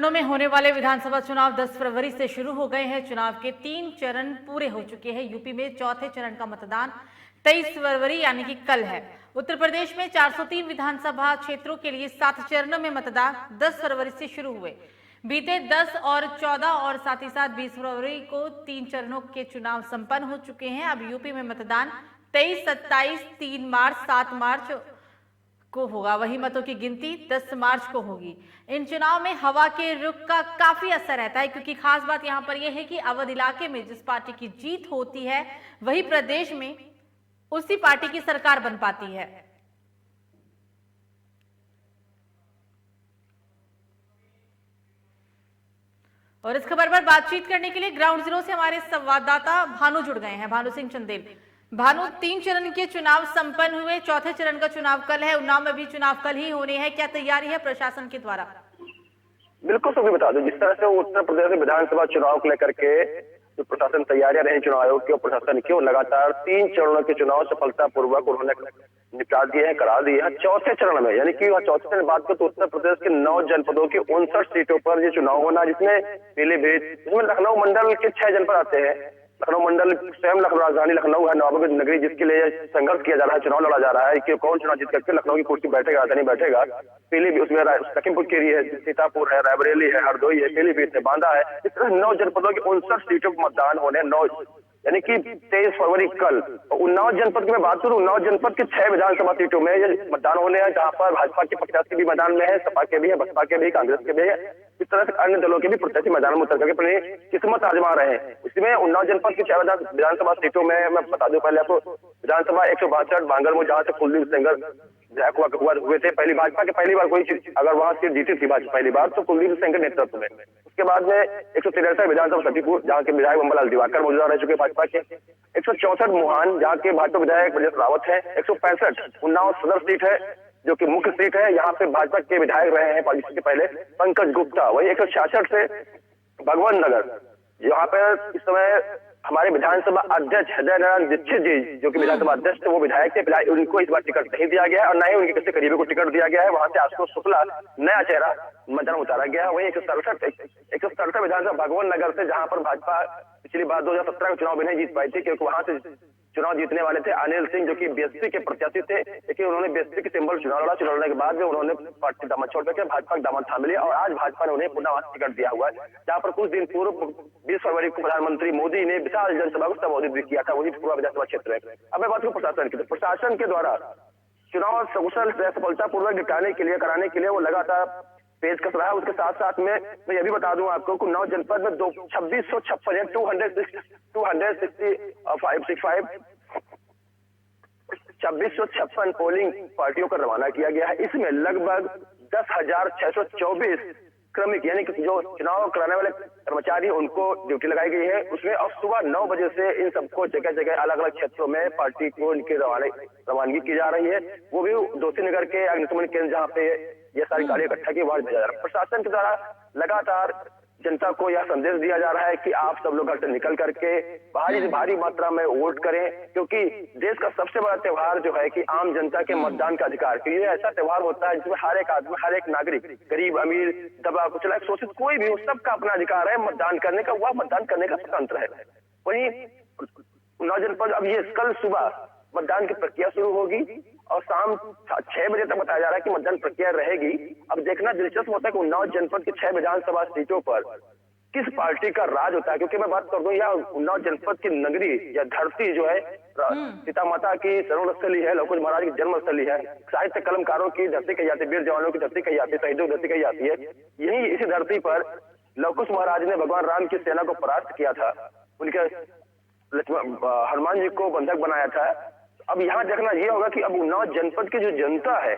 चरणों में होने वाले विधानसभा चुनाव 10 फरवरी से शुरू हो गए हैं। चुनाव के 3 चरण पूरे हो चुके हैं। यूपी में चौथे चरण का मतदान 23 फरवरी यानी कि कल है। उत्तर प्रदेश में 403 विधानसभा क्षेत्रों के लिए 7 चरणों में मतदान 10 फरवरी से शुरू हुए। बीते 10 और 14 और साथ ही साथ 20 फरवरी को 3 चरणों के चुनाव संपन्न हो चुके हैं। अब यूपी में मतदान 23, 27, 3 मार्च, 7 मार्च को होगा। वही मतों की गिनती 10 मार्च को होगी। इन चुनाव में हवा के रुख का काफी असर रहता है, क्योंकि खास बात यहां पर यह है कि अवध इलाके में जिस पार्टी की जीत होती है वही प्रदेश में उसी पार्टी की सरकार बन पाती है। और इस खबर पर बातचीत करने के लिए ग्राउंड जीरो से हमारे संवाददाता भानु जुड़ गए हैं, भानु सिंह चंदेल। भानु, 3 चरण के चुनाव संपन्न हुए, चौथे चरण का चुनाव कल है। उन्नाव में भी चुनाव कल ही होने हैं। क्या तैयारी है प्रशासन के द्वारा? बिल्कुल सभी बता दो, जिस तरह से उत्तर प्रदेश में विधानसभा चुनाव को लेकर के जो प्रशासन तैयारियां रही चुनाव आयोग की और प्रशासन की, लगातार 3 चरणों के चुनाव सफलतापूर्वक उन्होंने निपटा दिए हैं, करा दिए हैं। चौथे चरण में यानी कि चौथे चरण बात को तो उत्तर प्रदेश के 9 जनपदों की 59 सीटों पर ये चुनाव होना, जिसमें पीलीभीत, जिसमें लखनऊ मंडल के 6 जनपद आते हैं। लखनऊ मंडल स्वयं राजधानी लखनऊ है, नवाबगंज नगरी, जिसके लिए संघर्ष किया जा रहा है, चुनाव लड़ा जा रहा है कि कौन चुनाव जीत करके लखनऊ की कुर्सी बैठेगा, राजधानी बैठेगा। पीलीभीत उसमें लखीमपुर खीरी है, सीतापुर है, रायबरेली है, हरदोई है, पीलीभीत है, बांदा है। इस तरह 9 जनपदों की 59 सीटों पर मतदान होने 9 यानी कि 23 फरवरी कल। उन्नाव जनपद की मैं बात करूं, उन्नाव जनपद के 6 विधानसभा सीटों में ये मतदान होने हैं, जहां पर भाजपा के प्रत्याशी भी मैदान में है, सपा के भी है, बसपा के भी, कांग्रेस के भी है। इस तरह से अन्य दलों के भी प्रत्याशी मैदान में उतर करके अपनी किस्मत आजमा रहे हैं। इसमें उन्नाव जनपद की 6 विधानसभा सीटों में मैं बता दूं पहले आपको, विधानसभा 162 बांगरमऊ, जहां से कुलदीप सेंगर विधायक हुए थे। भाजपा के पहली बार कोई अगर वहां सीट जीती थी भाजपा पहली बार, तो कुलदीप सेंगर नेतृत्व में। उसके बाद में 163 विधानसभा सतीपुर, जहाँ के विधायक बम्बलाल दिवाकर मौजूदा रह चुके भाजपा के। 164 मुहान, जहाँ के भाजपा विधायक ब्रजेश रावत है। 165 उन्नाव सदर सीट है, जो कि मुख्य सीट है, यहाँ पे भाजपा के विधायक रहे हैं इसके पहले पंकज गुप्ता। वही 166 से भगवान नगर, यहाँ पे इस समय हमारे विधानसभा अध्यक्ष हृदय नारायण दीक्षित जी, जो कि विधानसभा अध्यक्ष थे, वो विधायक थे, फिलहाल उनको इस बार टिकट नहीं दिया गया है और न ही उनके किसी करीबी को टिकट दिया गया है। वहां से आशुतोष शुक्ला नया चेहरा मैदान उतारा गया है। वही 167 विधानसभा भगवान नगर से, जहां पर भाजपा पिछली बार 2017 का चुनाव भी नहीं जीत पाई थी, क्योंकि वहां से चुनाव जीतने वाले थे अनिल सिंह, जो कि बीएसपी के प्रत्याशी थे, लेकिन उन्होंने बीएसपी के सिंबल चुनाव लड़ा। चुनाव लड़ने के बाद में उन्होंने पार्टी दामन छोड़ करके भाजपा का दामन थाम लिया और आज भाजपा ने उन्हें पुनः टिकट दिया हुआ है। जहां पर कुछ दिन पूर्व 20 फरवरी को प्रधानमंत्री मोदी ने विशाल जनसभा को संबोधित भी किया था, वही पूरा विधानसभा क्षेत्र में। अब मैं बात करूं प्रशासन की, तो प्रशासन के द्वारा चुनाव सफलतापूर्वक निपटाने के लिए, कराने के लिए वो लगातार पेश कर रहा है। उसके साथ साथ में मैं ये भी बता दूं आपको कि 9 जनपद में 2656 2656 पोलिंग पार्टियों को रवाना किया गया है। इसमें लगभग 10,624 क्रमिक यानी कि जो चुनाव कराने वाले कर्मचारी उनको ड्यूटी लगाई गई है उसमें। और सुबह 9 बजे से इन सबको जगह जगह अलग अलग क्षेत्रों में पार्टी को इनकी रवानगी की जा रही है। वो भी दोषी नगर के अग्निशमन केंद्र, जहाँ पे ये सारी गाड़ी इकट्ठा की वहां भेजा जा रहा है। प्रशासन के द्वारा लगातार जनता को यह संदेश दिया जा रहा है कि आप सब लोग घर से निकल करके भारी मात्रा में वोट करें, क्योंकि देश का सबसे बड़ा त्योहार जो है कि आम जनता के मतदान का अधिकार, कि ये ऐसा त्योहार होता है जिसमें हर एक आदमी, हर एक नागरिक, गरीब अमीर, दबा कुचला, शोषित, कोई भी हो, सबका अपना अधिकार है मतदान करने का। वह मतदान करने का स्वतंत्र है। वहीं उन्नाव जनपद, अब ये कल सुबह मतदान की प्रक्रिया शुरू होगी और शाम 6 बजे तक बताया जा रहा है कि मतदान प्रक्रिया रहेगी। अब देखना दिलचस्प होता है कि उन्नाव जनपद की 6 विधानसभा सीटों पर किस पार्टी का राज होता है, क्योंकि मैं बात कर दूं यह उन्नाव जनपद की नगरी या धरती जो है सीता माता की सर्वस्थली है, लवकुश महाराज की जन्मस्थली है, साहित्य कलमकारों की धरती कही जाती है, वीर जवानों की धरती कही जाती है, शहीदों की धरती कही जाती है। यही इसी धरती पर लवकुश महाराज ने भगवान राम की सेना को परास्त किया था, उनके हनुमान जी को बंधक बनाया था। अब यहाँ देखना ये होगा कि अब उन्नाव जनपद की जो जनता है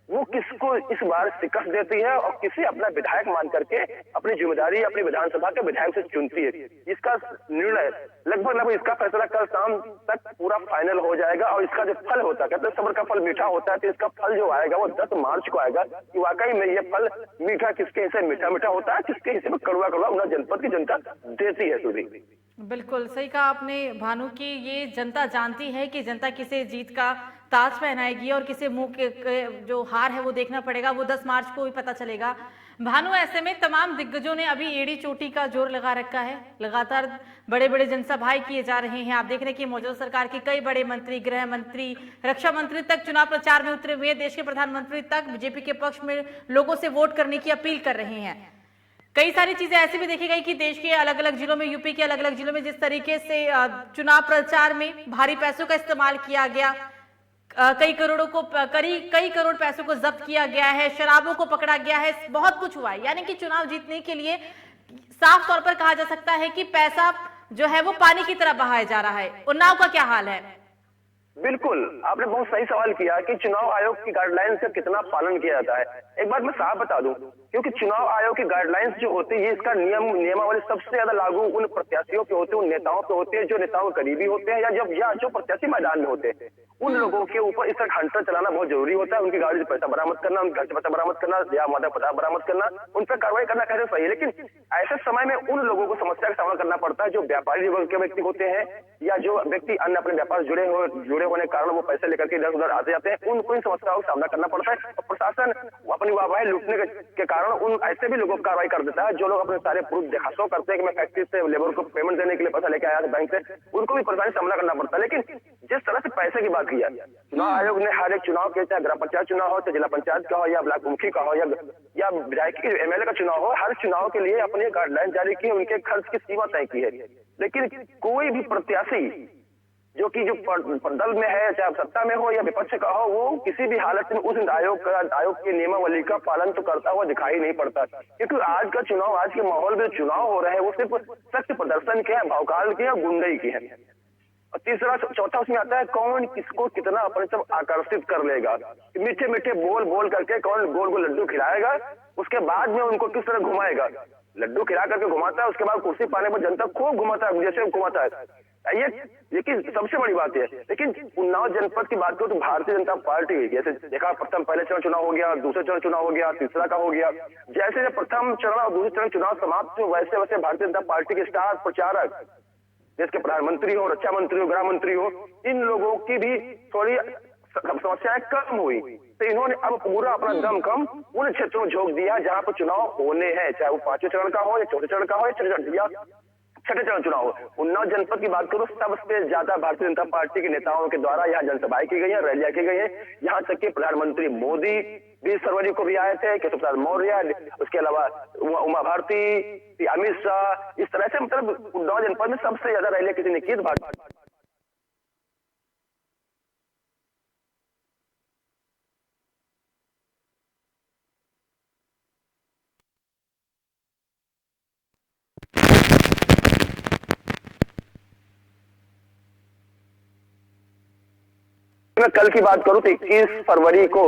वो किसको इस बार शिकस्त देती है और किसे अपना विधायक मान करके अपनी जिम्मेदारी अपनी विधानसभा के विधायक से चुनती है। इसका निर्णय लगभग इसका फैसला कल शाम तक पूरा फाइनल हो जाएगा। और इसका जो फल होता है, कहते हैं सब्र का फल मीठा होता है, तो इसका फल जो आएगा वो 10 मार्च को आएगा कि वाकई में ये फल मीठा किसके हिस्से मीठा मीठा होता है, किसके हिस्से में कड़वा कड़वा उन्नाव जनपद की जनता देती है। सुधी, बिल्कुल सही कहा आपने भानु, की ये जनता जानती है कि जनता किसे जीत का ताज पहनाएगी और किसे मुंह के जो हार है वो देखना पड़ेगा, वो 10 मार्च को ही पता चलेगा। भानु, ऐसे में तमाम दिग्गजों ने अभी एड़ी चोटी का जोर लगा रखा है। लगातार बड़े बड़े जनसभाएं किए जा रहे हैं। आप देख रहे हैं कि मौजूदा सरकार के कई बड़े मंत्री, गृह मंत्री, रक्षा मंत्री तक चुनाव प्रचार में उतरे हुए हैं। देश के प्रधानमंत्री तक बीजेपी के पक्ष में लोगों से वोट करने की अपील कर रहे हैं। कई सारी चीजें ऐसी भी देखी गई कि देश के अलग अलग जिलों में, यूपी के अलग अलग जिलों में जिस तरीके से चुनाव प्रचार में भारी पैसों का इस्तेमाल किया गया, कई करोड़ पैसों को जब्त किया गया है, शराबों को पकड़ा गया है, बहुत कुछ हुआ है। यानी कि चुनाव जीतने के लिए साफ तौर पर कहा जा सकता है कि पैसा जो है वो पानी की तरह बहाया जा रहा है। उन्नाव का क्या हाल है? बिल्कुल, आपने बहुत सही सवाल किया कि चुनाव आयोग की गाइडलाइंस का कितना पालन किया जाता है। एक बात मैं साफ बता दूं, क्योंकि चुनाव आयोग की गाइडलाइंस जो होती है, इसका नियमावली सबसे ज्यादा लागू उन प्रत्याशियों पे होते हैं, उन नेताओं पे होते हैं जो नेताओं के करीबी होते हैं, या जो प्रत्याशी मैदान में होते हैं। उन लोगों के ऊपर इस तरह हंटर चलाना बहुत जरूरी होता है। उनकी गाड़ी से पैसा बरामद करना, उनके घर से पैसा बरामद करना या मादक पदार्थ बरामद करना, उन पर कार्रवाई करना कैसे सही है। लेकिन ऐसे समय में उन लोगों को समस्या का सामना करना पड़ता है जो व्यापारी वर्ग के व्यक्ति होते हैं, या जो व्यक्ति अन्य अपने व्यापार जुड़े होने के कारण वो पैसे लेकर के इधर उधर आते जाते हैं। उनको इन समस्याओं का सामना करना पड़ता है और प्रशासन अपनी वाहवाही लूटने के कारण उन ऐसे भी लोगों को कार्रवाई कर देता है जो लोग अपने सारे प्रूफ दिखाशो करते हैं कि मैं फैक्ट्री से लेबर को पेमेंट देने के लिए पैसा लेके आया था बैंक से, उनको भी परेशानी का सामना करना पड़ता है। लेकिन जिस तरह से पैसे की बात की है, चुनाव आयोग ने हर एक चुनाव के, चाहे ग्राम पंचायत चुनाव हो, चाहे जिला पंचायत का हो, या ब्लॉक मुखी का हो, या विधायकी एमएलए का चुनाव हो, हर चुनाव के लिए अपनी गाइडलाइन जारी की है, उनके खर्च की सीमा तय की है। लेकिन कोई भी प्रत्याशी जो दल में है, चाहे सत्ता में हो या विपक्ष का हो, वो किसी भी हालत में उस आयोग के नियमावली का पालन तो करता हुआ दिखाई नहीं पड़ता। क्योंकि आज का चुनाव, आज के माहौल में चुनाव हो रहे हैं वो सिर्फ सख्त प्रदर्शन के हैं, भौकाल के हैं, गुंडई के हैं। और तीसरा चौथा उसमें आता है कौन किसको कितना अपने सब आकर्षित कर लेगा। मीठे मीठे बोल करके कौन गोल गोल लड्डू खिलाएगा, उसके बाद में उनको किस तरह घुमाएगा। लड्डू खिला करके घुमाता है, उसके बाद कुर्सी पाने पर जनता खूब घुमाता है, जैसे घुमाता है। ये लेकिन सबसे बड़ी बात है। लेकिन उन्नाव जनपद की बात करो तो भारतीय जनता पार्टी, जैसे देखा प्रथम पहले चरण चुनाव हो गया, दूसरे चरण चुनाव हो गया, तीसरा का हो गया। जैसे जब प्रथम चरण और दूसरे चरण चुनाव समाप्त हुए, वैसे वैसे भारतीय जनता पार्टी के स्टार प्रचारक, देश के प्रधानमंत्री हो, रक्षा मंत्री हो, गृह मंत्री हो, इन लोगों की भी थोड़ी समस्याएं कम हुई। तो इन्होंने अब पूरा अपना दमखम उन क्षेत्रों में झोंक दिया जहां पर चुनाव होने हैं, चाहे वो 5वें चरण का हो या 4थे चरण का हो या छठे चरण चुनाव हो। उन्नाव जनपद की बात करो, सबसे ज्यादा भारतीय जनता पार्टी के नेताओं के द्वारा यहाँ जनसभाएं की गई है, रैलियां की गई है। यहाँ तक कि प्रधानमंत्री मोदी 20 फरवरी को भी आए थे, केशव प्रसाद मौर्य, उसके अलावा उमा भारती, अमित शाह, इस तरह से मतलब उन्नाव जनपद में सबसे ज्यादा रैलियां किसी ने की। मैं कल की बात करूं तो 21 फरवरी को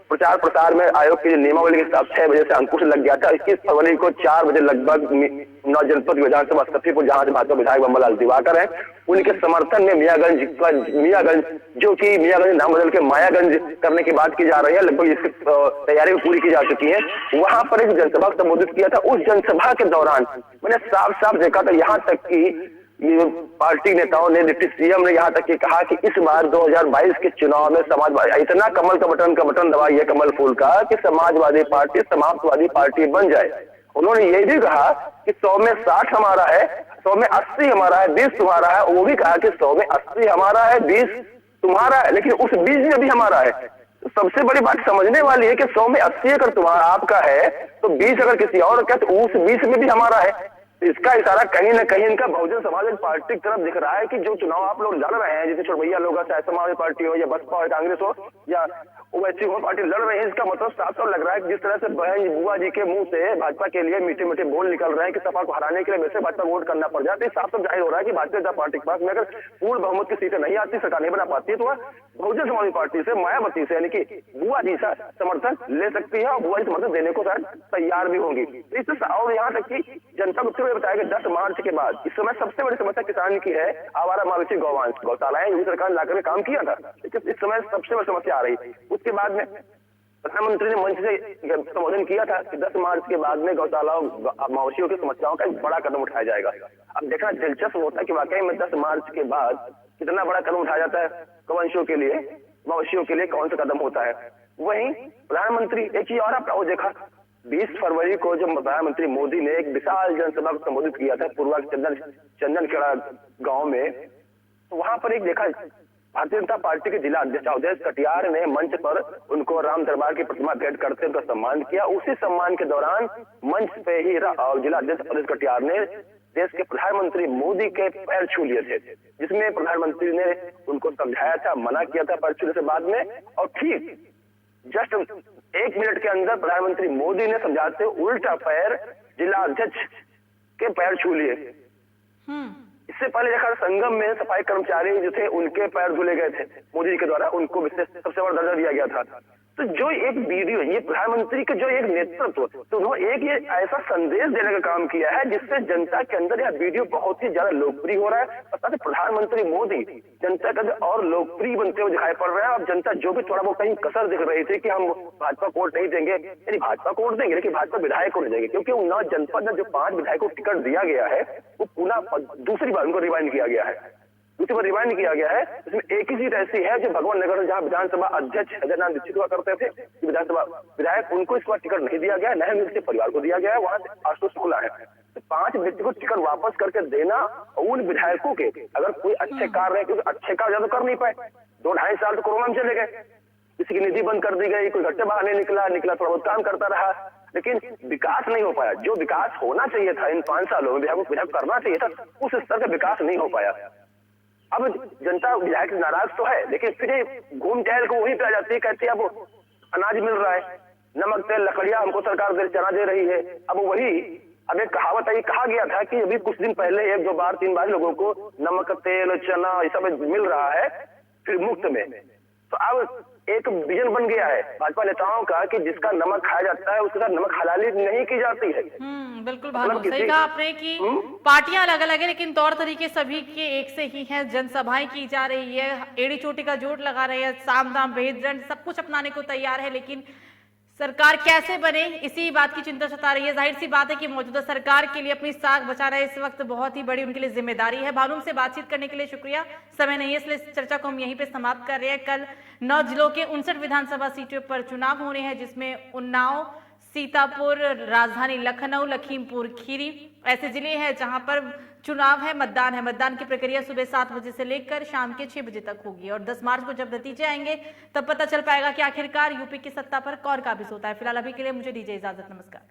प्रचार प्रसार में आयोग की नियमावली के हिसाब 6 बजे से अंकुश लग गया था। 21 फरवरी को 4 बजे लगभग उन्नाव जनपद विधानसभा सतीपुर, जहां से भाजपा विधायक बम्बालाल दिवाकर है, उनके समर्थन में मियागंज जो कि मियागंज नाम बदल के मायागंज करने की बात की जा रही है, लगभग इसकी तैयारी पूरी की जा चुकी है। वहां पर एक जनसभा को संबोधित किया था। उस जनसभा के दौरान मैंने साफ साफ देखा था, यहाँ तक की पार्टी नेताओं ने, डिप्टी सीएम ने यहाँ तक कि कहा कि इस बार 2022 के चुनाव में समाजवादी इतना कमल का बटन दबाइए कमल फूल का कि समाजवादी पार्टी समाजवादी पार्टी बन जाए। उन्होंने ये भी कहा कि 100 में 60 हमारा है, 100 में 80 हमारा है, 20 तुम्हारा है। वो भी कहा कि 100 में 80 हमारा है, 20 तुम्हारा है, लेकिन उस 20 में भी हमारा है। तो सबसे बड़ी बात समझने वाली है कि 100 में 80 अगर तुम्हारा आपका है तो 20 अगर किसी और का, तो उस 20 में भी हमारा है। इसका इशारा कहीं ना कहीं इनका बहुजन समाज पार्टी की तरफ दिख रहा है कि जो चुनाव आप लोग लड़ रहे हैं, जैसे छोटभैया लोग, चाहे समाजवादी पार्टी हो या बसपा हो, कांग्रेस हो या ओवैसी हो, पार्टी लड़ रहे हैं, इसका मतलब साफ साफ लग रहा है कि जिस तरह से बहन बुआ जी के मुंह से भाजपा के लिए मीठे मीठे बोल निकल रहे हैं कि सपा को हराने के लिए वैसे भाजपा वोट करना पड़ जाए, तो साफ साफ जाहिर हो रहा है कि भारतीय जनता पार्टी के पास में अगर पूर्ण बहुमत की सीटें नहीं आती, सरकार नहीं बना पाती है, तो वह बहुजन समाज पार्टी से, मायावती से, यानी कि बुआ जी से समर्थन ले सकती है और बुआ जी समर्थन देने को शायद तैयार भी होंगी। और यहाँ तक कि जनता को बताया कि 10 मार्च के बाद इस समय सबसे बड़ी समस्या किसान की है आवारा मवेशी गौशालाएं, योगी सरकार ने लाकर काम किया था, लेकिन इस समय सबसे बड़ी समस्या आ रही। उसके बाद में प्रधानमंत्री ने मंच से संबोधन किया था कि 10 मार्च के बाद में गौशालाओं मवेशियों की समस्याओं का एक बड़ा कदम उठाया जाएगा। अब देखना दिलचस्प होता है कि वाकई में 10 मार्च के बाद कितना बड़ा कदम उठाया जाता है गौवंशियों के लिए, मवेशियों के लिए कौन सा कदम होता है। वहीं प्रधानमंत्री एक चीज और आपने देखा, 20 फरवरी को जब प्रधानमंत्री मोदी ने एक विशाल जनसभा को संबोधित किया था पूर्वा के चंदनखेड़ा गांव में, तो वहां पर एक देखा भारतीय जनता पार्टी के जिला अध्यक्ष अवधेश कटियार ने मंच पर उनको राम दरबार की प्रतिमा भेंट करते उनका सम्मान किया। उसी सम्मान के दौरान मंच पे ही जिला अध्यक्ष अवधेश कटियार ने देश के प्रधानमंत्री मोदी के पैर छू लिए थे, जिसमें प्रधानमंत्री ने उनको समझाया था, मना किया था पैर छूने से बाद में, और ठीक जस्ट 1 मिनट के अंदर प्रधानमंत्री मोदी ने समझाते उल्टा पैर जिला अध्यक्ष के पैर छू लिए। इससे पहले देखा संगम में सफाई कर्मचारी जो थे उनके पैर धुले गए थे मोदी जी के द्वारा, उनको विशेष सबसे बड़ा दर्जा दिया गया था। तो जो एक वीडियो, ये प्रधानमंत्री के जो एक नेतृत्व, तो उन्होंने एक ये ऐसा संदेश देने का काम किया है जिससे जनता के अंदर यह वीडियो बहुत ही ज्यादा लोकप्रिय हो रहा है। और प्रधानमंत्री मोदी जनता के अंदर और लोकप्रिय बनते हुए दिखाई पड़ रहा है। अब जनता जो भी थोड़ा बहुत कहीं कसर दिख रही थी कि हम भाजपा को वोट नहीं देंगे, यानी भाजपा को वोट देंगे लेकिन भाजपा विधायक को नहीं देंगे, क्योंकि उन्नाव जनपद में जो 5 विधायकों को टिकट दिया गया है वो पुनः दूसरी बार उनको रिवाइंड किया गया है, दूसरी बार रिवाइंड किया गया है। इसमें एक ही सीट ऐसी है जो भगवान नगर जहां विधानसभा अध्यक्ष हैदरनाथ दीक्षित हुआ करते थे, विधानसभा विधायक, उनको इस बार टिकट नहीं दिया गया, नए मिल के परिवार को दिया गया है, वहां से आशुतोष शुक्ला है। तो 5 व्यक्ति को टिकट वापस करके देना, उन विधायकों के अगर कोई अच्छे कार्य है, क्योंकि अच्छे कार्य तो कर नहीं पाए, 2-2.5 साल तो कोरोना में चले गए, किसी की निधि बंद कर दी गई, कोई घर से बाहर नहीं निकला, थोड़ा बहुत काम करता रहा, लेकिन विकास नहीं हो पाया। जो विकास होना चाहिए था इन 5 सालों में, विधायक करना चाहिए था, उस स्तर का विकास नहीं हो पाया। अब जनता विधायक नाराज तो है, लेकिन फिर घूम टहल को वहीं पे आ जाती है, कहती है अब अनाज मिल रहा है, नमक तेल लकड़ियां हमको सरकार चना दे रही है। अब वही, अब एक कहावत है, कहा गया था कि अभी कुछ दिन पहले 1-2 बार 3 बार लोगों को नमक तेल चना ये सब मिल रहा है फिर मुफ्त में। तो अब एक विजन बन गया है भाजपा नेताओं का कि जिसका नमक खाया जाता है उसके साथ नमक हलाली नहीं की जाती है। बिल्कुल भानु, सही कहा आपने कि पार्टियां अलग अलग है लेकिन तौर तरीके सभी के एक से ही हैं। जनसभाएं की जा रही है, एड़ी चोटी का जोड़ लगा रही है, साम दाम भेद दंड सब कुछ अपनाने को तैयार है, लेकिन सरकार कैसे बने इसी बात की चिंता सता रही है। जाहिर सी बात है कि मौजूदा सरकार के लिए अपनी साख बचाना इस वक्त बहुत ही बड़ी उनके लिए जिम्मेदारी है। भानु, से बातचीत करने के लिए शुक्रिया, समय नहीं है इसलिए इस चर्चा को हम यहीं पे समाप्त कर रहे हैं। कल 9 जिलों के 59 विधानसभा सीटों पर चुनाव होने हैं, जिसमें उन्नाव, सीतापुर, राजधानी लखनऊ, लखीमपुर खीरी ऐसे जिले हैं जहां पर चुनाव है, मतदान है। मतदान की प्रक्रिया सुबह 7 बजे से लेकर शाम के 6 बजे तक होगी और 10 मार्च को जब नतीजे आएंगे तब पता चल पाएगा कि आखिरकार यूपी की सत्ता पर कौन काबिज होता है। फिलहाल अभी के लिए मुझे दीजिए इजाजत, नमस्कार।